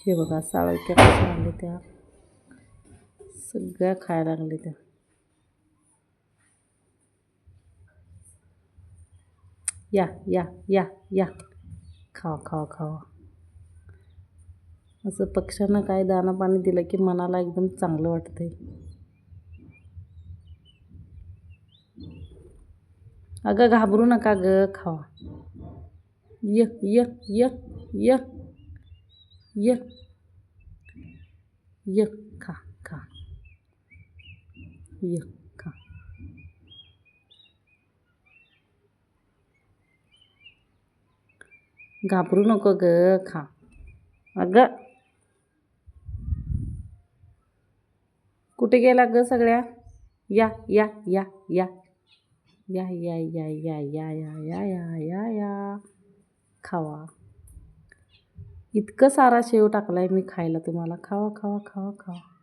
हे बघा साळक्या कशा आल्या त्या, सगळ्या खायला लागल्या त्या. या या या या, खावा खावा खावा. असं पक्ष्यांना काय दाणं पाणी दिलं की मनाला एकदम चांगलं वाटतंय. अगं घाबरू नका ग, खावा. य य य य य य, खा खा, य खा. घाबरू नको ग, खा. अगं कुठे गेला ग सगळ्या? या या या या या या या या या या या या या या, खावा. इतकं सारा शेव टाकलाय मी खायला तुम्हाला. खावा खावा खावा खावा.